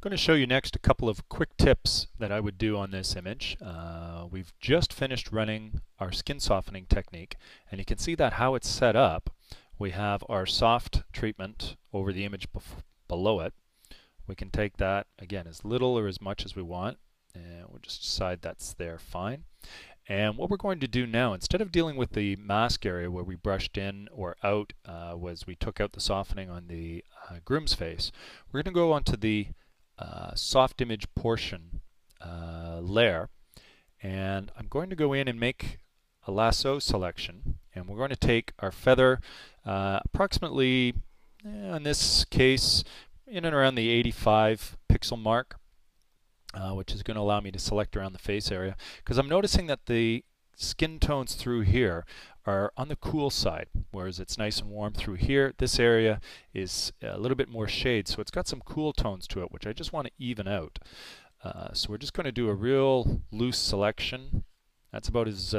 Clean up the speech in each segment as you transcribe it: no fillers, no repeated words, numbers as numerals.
I'm going to show you next a couple of quick tips that I would do on this image. We've just finished running our skin softening technique, and you can see that how it's set up. We have our soft treatment over the image below it. We can take that again as little or as much as we want, and we'll just decide that's there fine. And what we're going to do now, instead of dealing with the mask area where we brushed in or out, was we took out the softening on the groom's face, we're going to go onto the soft image portion layer, and I'm going to go in and make a lasso selection, and we're going to take our feather approximately, in this case, in and around the 85 pixel mark, which is going to allow me to select around the face area, because I'm noticing that the skin tones through here are on the cool side, whereas it's nice and warm through here. This area is a little bit more shade, so it's got some cool tones to it, which I just want to even out. So we're just going to do a real loose selection. That's about as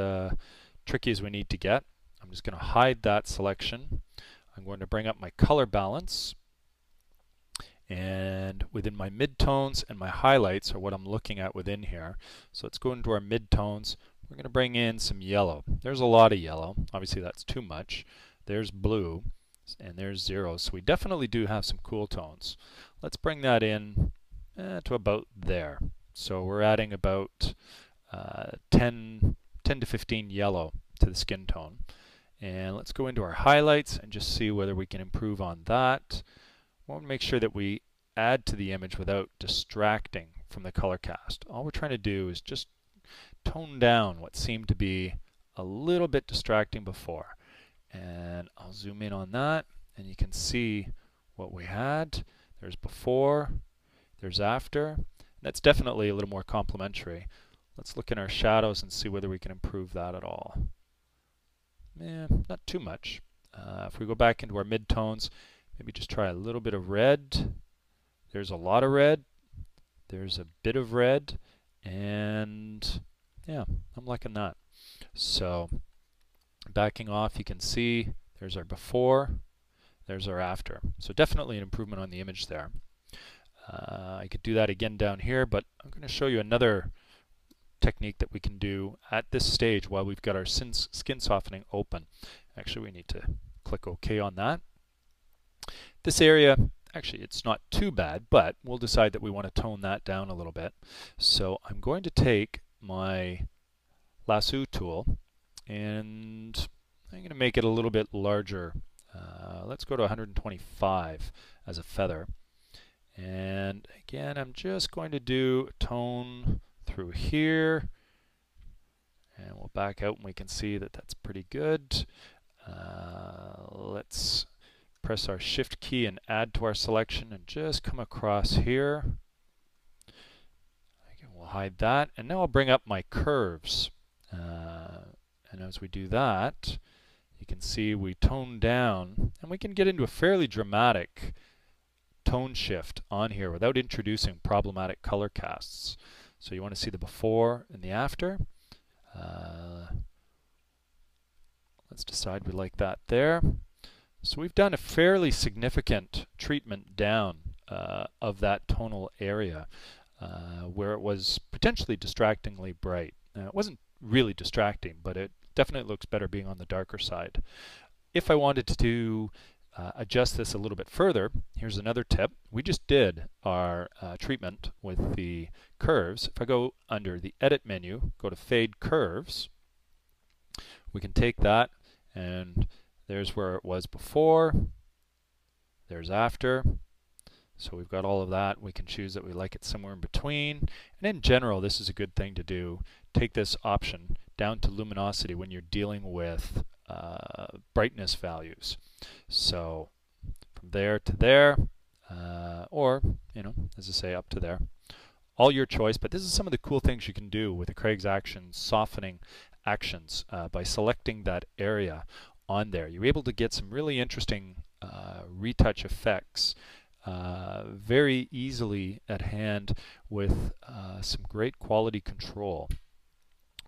tricky as we need to get. I'm just going to hide that selection. I'm going to bring up my color balance, and within my midtones and my highlights are what I'm looking at within here. So let's go into our midtones. We're going to bring in some yellow. There's a lot of yellow. Obviously that's too much. There's blue, and there's 0. So we definitely do have some cool tones. Let's bring that in to about there. So we're adding about 10 to 15 yellow to the skin tone. And let's go into our highlights and just see whether we can improve on that. We want to make sure that we add to the image without distracting from the color cast. All we're trying to do is just tone down what seemed to be a little bit distracting before. And I'll zoom in on that, and you can see what we had. There's before, there's after. That's definitely a little more complementary. Let's look in our shadows and see whether we can improve that at all. Not too much. If we go back into our midtones, maybe just try a little bit of red. There's a lot of red. There's a bit of red. And yeah, I'm liking that. So backing off, you can see there's our before, there's our after. So definitely an improvement on the image there. I could do that again down here, but I'm going to show you another technique that we can do at this stage while we've got our skin softening open. Actually, we need to click OK on that. This area, actually it's not too bad, but we'll decide that we want to tone that down a little bit. So I'm going to take my lasso tool, and I'm going to make it a little bit larger. Let's go to 125 as a feather. And again, I'm just going to do a tone through here, and we'll back out and we can see that that's pretty good. Let's press our shift key and add to our selection and just come across here. Again, we'll hide that, and now I'll bring up my curves, and as we do that, you can see we tone down, and we can get into a fairly dramatic tone shift on here without introducing problematic color casts. So you want to see the before and the after. Let's decide we like that there. So we've done a fairly significant treatment down of that tonal area where it was potentially distractingly bright. It wasn't really distracting, but it definitely looks better being on the darker side. If I wanted to adjust this a little bit further, here's another tip. We just did our treatment with the curves. If I go under the Edit menu, go to Fade Curves, we can take that, and there's where it was before, there's after. So we've got all of that. We can choose that we like it somewhere in between. And in general, this is a good thing to do. Take this option down to luminosity when you're dealing with brightness values. So from there to there, or, as I say, up to there. All your choice, but this is some of the cool things you can do with the Craig's Actions softening actions by selecting that area on there. You're able to get some really interesting retouch effects very easily at hand with some great quality control.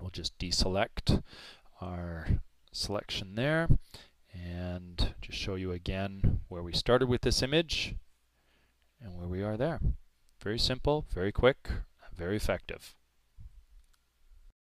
We'll just deselect our selection there and just show you again where we started with this image and where we are there. Very simple, very quick, very effective.